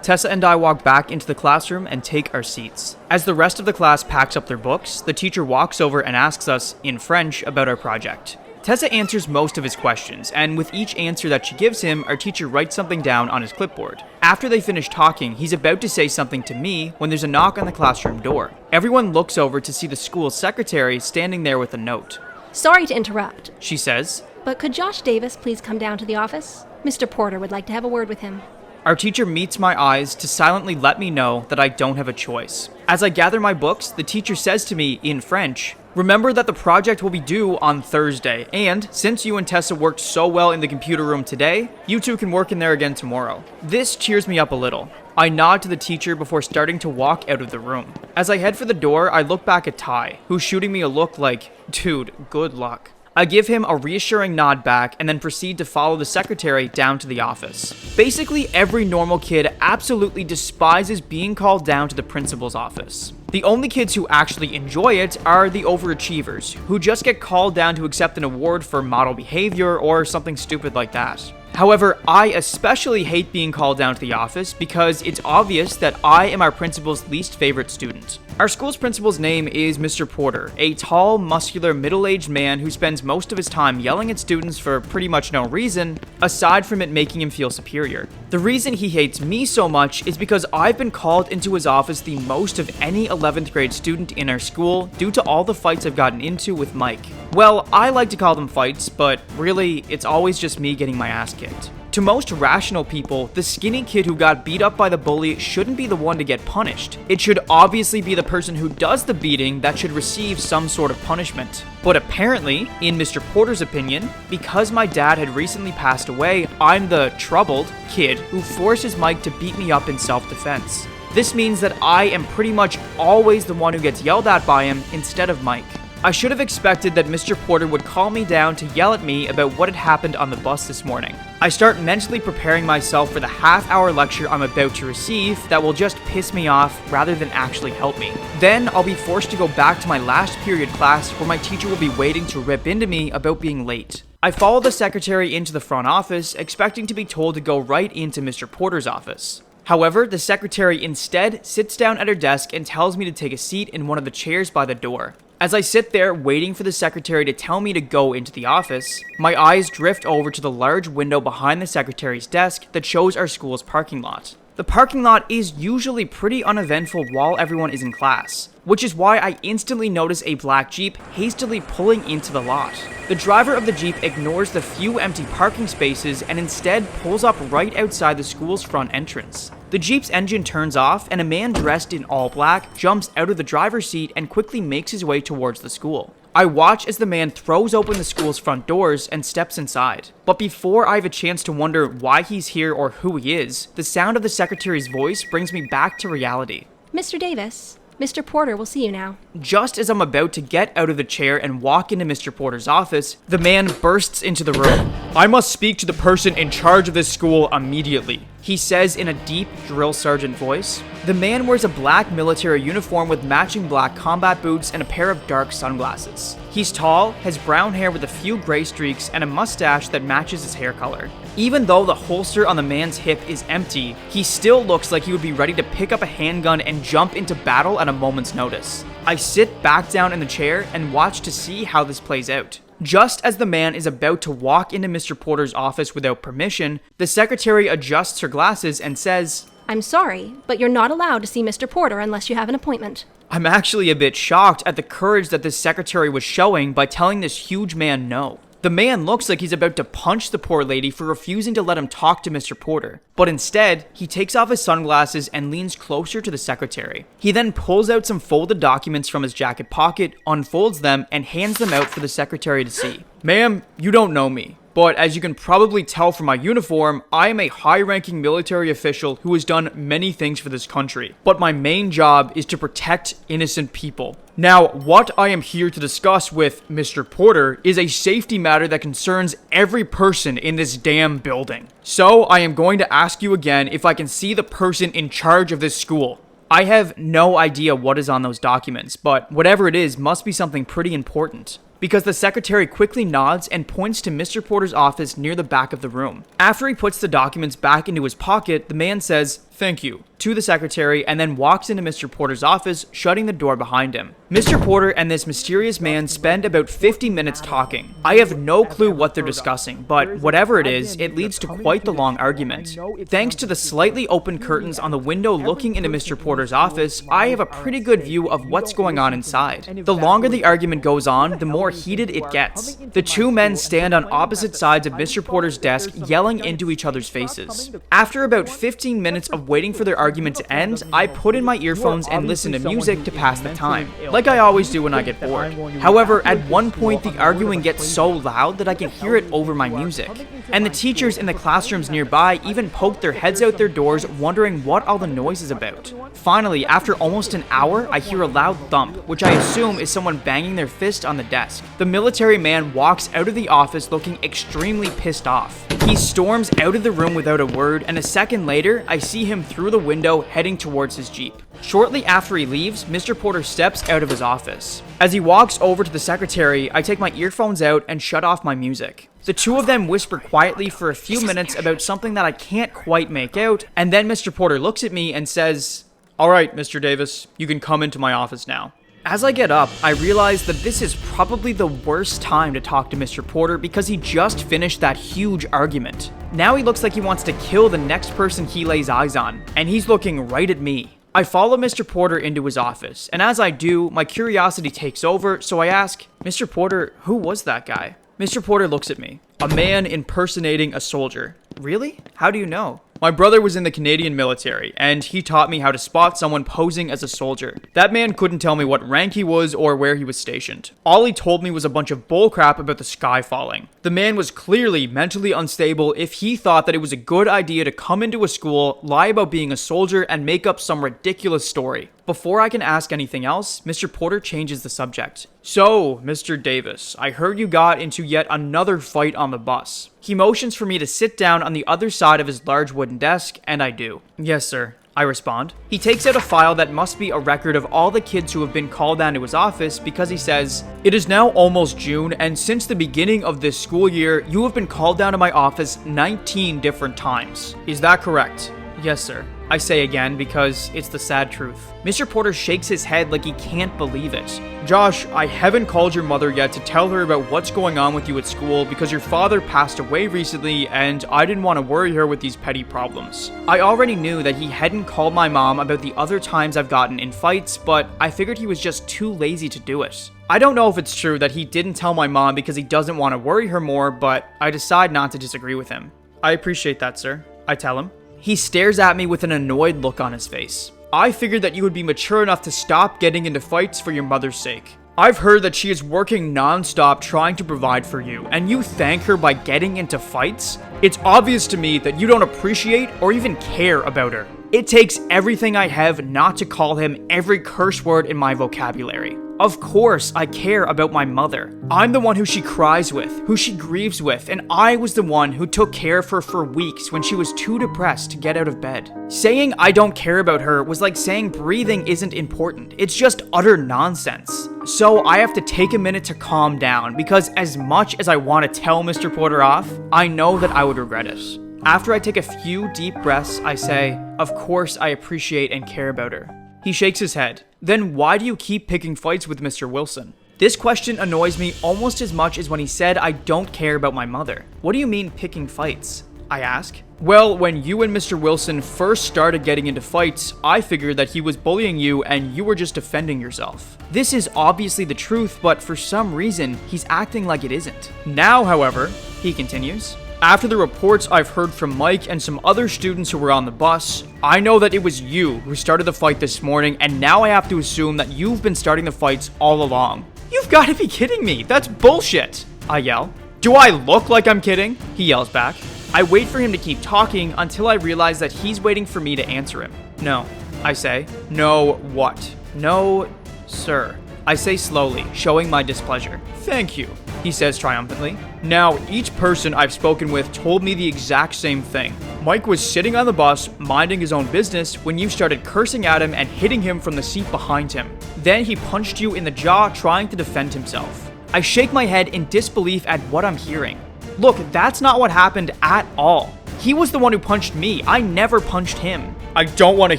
Tessa and I walk back into the classroom and take our seats. As the rest of the class packs up their books, the teacher walks over and asks us, in French, about our project. Tessa answers most of his questions, and with each answer that she gives him, our teacher writes something down on his clipboard. After they finish talking, he's about to say something to me when there's a knock on the classroom door. Everyone looks over to see the school secretary standing there with a note. Sorry to interrupt, She says, but could Josh Davis please come down to the office? Mr. Porter would like to have a word with him. Our teacher meets my eyes to silently let me know that I don't have a choice. As I gather my books, the teacher says to me in French, "Remember that the project will be due on Thursday, and since you and Tessa worked so well in the computer room today, you two can work in there again tomorrow." This cheers me up a little. I nod to the teacher before starting to walk out of the room. As I head for the door, I look back at Ty, who's shooting me a look like, "Dude, good luck." I give him a reassuring nod back and then proceed to follow the secretary down to the office. Basically, every normal kid absolutely despises being called down to the principal's office. The only kids who actually enjoy it are the overachievers, who just get called down to accept an award for model behavior or something stupid like that. However, I especially hate being called down to the office because it's obvious that I am our principal's least favorite student. Our school's principal's name is Mr. Porter, a tall, muscular, middle-aged man who spends most of his time yelling at students for pretty much no reason, aside from it making him feel superior. The reason he hates me so much is because I've been called into his office the most of any 11th grade student in our school due to all the fights I've gotten into with Mike. Well, I like to call them fights, but really, it's always just me getting my ass kicked. To most rational people, the skinny kid who got beat up by the bully shouldn't be the one to get punished. It should obviously be the person who does the beating that should receive some sort of punishment. But apparently, in Mr. Porter's opinion, because my dad had recently passed away, I'm the troubled kid who forces Mike to beat me up in self-defense. This means that I am pretty much always the one who gets yelled at by him instead of Mike. I should have expected that Mr. Porter would call me down to yell at me about what had happened on the bus this morning. I start mentally preparing myself for the half-hour lecture I'm about to receive that will just piss me off rather than actually help me. Then I'll be forced to go back to my last period class where my teacher will be waiting to rip into me about being late. I follow the secretary into the front office, expecting to be told to go right into Mr. Porter's office. However, the secretary instead sits down at her desk and tells me to take a seat in one of the chairs by the door. As I sit there waiting for the secretary to tell me to go into the office, my eyes drift over to the large window behind the secretary's desk that shows our school's parking lot. The parking lot is usually pretty uneventful while everyone is in class, which is why I instantly notice a black Jeep hastily pulling into the lot. The driver of the Jeep ignores the few empty parking spaces and instead pulls up right outside the school's front entrance. The Jeep's engine turns off and a man dressed in all black jumps out of the driver's seat and quickly makes his way towards the school. I watch as the man throws open the school's front doors and steps inside. But before I have a chance to wonder why he's here or who he is, the sound of the secretary's voice brings me back to reality. Mr. Davis, Mr. Porter will see you now. Just as I'm about to get out of the chair and walk into Mr. Porter's office, the man bursts into the room. "I must speak to the person in charge of this school immediately," he says in a deep drill sergeant voice. The man wears a black military uniform with matching black combat boots and a pair of dark sunglasses. He's tall, has brown hair with a few gray streaks, and a mustache that matches his hair color. Even though the holster on the man's hip is empty, he still looks like he would be ready to pick up a handgun and jump into battle at a moment's notice. I sit back down in the chair and watch to see how this plays out. Just as the man is about to walk into Mr. Porter's office without permission, the secretary adjusts her glasses and says, I'm sorry, but you're not allowed to see Mr. Porter unless you have an appointment. I'm actually a bit shocked at the courage that this secretary was showing by telling this huge man no. The man looks like he's about to punch the poor lady for refusing to let him talk to Mr. Porter. But instead, he takes off his sunglasses and leans closer to the secretary. He then pulls out some folded documents from his jacket pocket, unfolds them, and hands them out for the secretary to see. "Ma'am, you don't know me, but as you can probably tell from my uniform, I am a high-ranking military official who has done many things for this country. But my main job is to protect innocent people. Now, what I am here to discuss with Mr. Porter is a safety matter that concerns every person in this damn building. So, I am going to ask you again if I can see the person in charge of this school." I have no idea what is on those documents, but whatever it is must be something pretty important, because the secretary quickly nods and points to Mr. Porter's office near the back of the room. After he puts the documents back into his pocket, the man says, "Thank you," to the secretary, and then walks into Mr. Porter's office, shutting the door behind him. Mr. Porter and this mysterious man spend about 50 minutes talking. I have no clue what they're discussing, but whatever it is, it leads to quite the long argument. Thanks to the slightly open curtains on the window looking into Mr. Porter's office, I have a pretty good view of what's going on inside. The longer the argument goes on, the more heated it gets. The two men stand on opposite sides of Mr. Porter's desk, yelling into each other's faces. After about 15 minutes of waiting for their argument to end, I put in my earphones and listen to music to pass the time, like I always do when I get bored. However, at one point the arguing gets so loud that I can hear it over my music. And the teachers in the classrooms nearby even poke their heads out their doors wondering what all the noise is about. Finally, after almost an hour, I hear a loud thump, which I assume is someone banging their fist on the desk. The military man walks out of the office looking extremely pissed off. He storms out of the room without a word, and a second later, I see him through the window heading towards his Jeep. Shortly after he leaves, Mr. Porter steps out of his office. As he walks over to the secretary, I take my earphones out and shut off my music. The two of them whisper quietly for a few minutes about something that I can't quite make out, and then Mr. Porter looks at me and says, "All right, Mr. Davis, you can come into my office now." As I get up, I realize that this is probably the worst time to talk to Mr. Porter because he just finished that huge argument. Now he looks like he wants to kill the next person he lays eyes on, and he's looking right at me. I follow Mr. Porter into his office, and as I do, my curiosity takes over, so I ask, "Mr. Porter, who was that guy?" Mr. Porter looks at me. "A man impersonating a soldier." "Really? How do you know?" "My brother was in the Canadian military, and he taught me how to spot someone posing as a soldier. That man couldn't tell me what rank he was or where he was stationed. All he told me was a bunch of bullcrap about the sky falling. The man was clearly mentally unstable if he thought that it was a good idea to come into a school, lie about being a soldier, and make up some ridiculous story." Before I can ask anything else, Mr. Porter changes the subject. "So, Mr. Davis, I heard you got into yet another fight on the bus." He motions for me to sit down on the other side of his large wooden desk, and I do. "Yes, sir," I respond. He takes out a file that must be a record of all the kids who have been called down to his office because he says, "It is now almost June, and since the beginning of this school year, you have been called down to my office 19 different times. Is that correct?" "Yes, sir," I say again because it's the sad truth. Mr. Porter shakes his head like he can't believe it. "Josh, I haven't called your mother yet to tell her about what's going on with you at school because your father passed away recently and I didn't want to worry her with these petty problems. I already knew that he hadn't called my mom about the other times I've gotten in fights, but I figured he was just too lazy to do it. I don't know if it's true that he didn't tell my mom because he doesn't want to worry her more, but I decide not to disagree with him." "I appreciate that, sir," I tell him. He stares at me with an annoyed look on his face. "I figured that you would be mature enough to stop getting into fights for your mother's sake. I've heard that she is working non-stop trying to provide for you, and you thank her by getting into fights? It's obvious to me that you don't appreciate or even care about her. It takes everything I have not to call him every curse word in my vocabulary. Of course, I care about my mother. I'm the one who she cries with, who she grieves with, and I was the one who took care of her for weeks when she was too depressed to get out of bed. Saying I don't care about her was like saying breathing isn't important. It's just utter nonsense. So I have to take a minute to calm down because as much as I want to tell Mr. Porter off, I know that I would regret it. After I take a few deep breaths, I say, "Of course I appreciate and care about her." He shakes his head. "Then why do you keep picking fights with Mr. Wilson?" This question annoys me almost as much as when he said I don't care about my mother. "What do you mean picking fights?" I ask. "Well, when you and Mr. Wilson first started getting into fights, I figured that he was bullying you and you were just defending yourself. This is obviously the truth, but for some reason, he's acting like it isn't. Now, however," he continues, "after the reports I've heard from Mike and some other students who were on the bus, I know that it was you who started the fight this morning, and now I have to assume that you've been starting the fights all along." "You've got to be kidding me! That's bullshit!" I yell. "Do I look like I'm kidding?" he yells back. I wait for him to keep talking until I realize that he's waiting for me to answer him. "No," I say. "No what?" "No, sir," I say slowly, showing my displeasure. "Thank you," he says triumphantly. "Now, each person I've spoken with told me the exact same thing. Mike was sitting on the bus, minding his own business, when you started cursing at him and hitting him from the seat behind him. Then he punched you in the jaw, trying to defend himself." I shake my head in disbelief at what I'm hearing. Look, that's not what happened at all. He was the one who punched me. I never punched him. I don't want to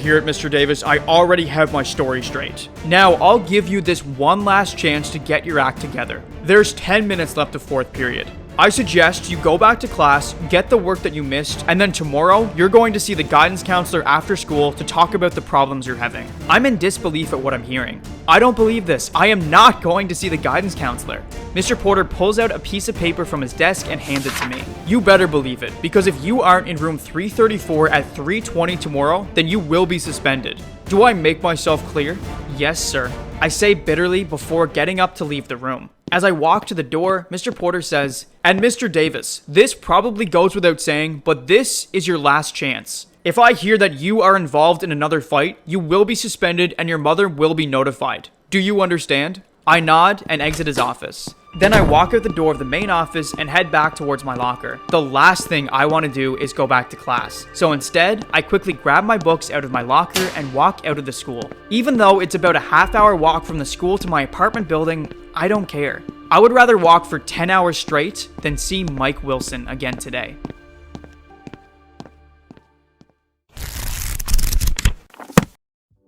hear it, Mr. Davis. I already have my story straight. Now, I'll give you this one last chance to get your act together. There's 10 minutes left of fourth period. I suggest you go back to class, get the work that you missed, and then tomorrow, you're going to see the guidance counselor after school to talk about the problems you're having. I'm in disbelief at what I'm hearing. I don't believe this. I am not going to see the guidance counselor. Mr. Porter pulls out a piece of paper from his desk and hands it to me. You better believe it, because if you aren't in room 334 at 3:20 tomorrow, then you will be suspended. Do I make myself clear? Yes, sir. I say bitterly before getting up to leave the room. As I walk to the door, Mr. Porter says, "And Mr. Davis, this probably goes without saying, but this is your last chance. If I hear that you are involved in another fight, you will be suspended and your mother will be notified. Do you understand?" I nod and exit his office. Then I walk out the door of the main office and head back towards my locker. The last thing I want to do is go back to class. So instead, I quickly grab my books out of my locker and walk out of the school. Even though it's about a half-hour walk from the school to my apartment building, I don't care. I would rather walk for 10 hours straight than see Mike Wilson again today.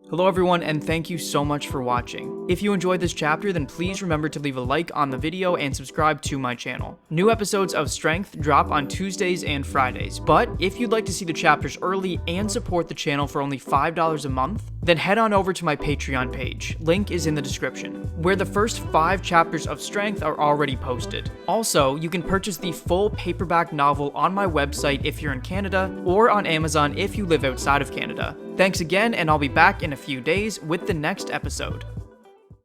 Hello everyone, and thank you so much for watching. If you enjoyed this chapter, then please remember to leave a like on the video and subscribe to my channel. New episodes of Strength drop on Tuesdays and Fridays, but if you'd like to see the chapters early and support the channel for only $5 a month, then head on over to my Patreon page. Link is in the description, where the first 5 chapters of Strength are already posted. Also, you can purchase the full paperback novel on my website if you're in Canada, or on Amazon if you live outside of Canada. Thanks again, and I'll be back in a few days with the next episode.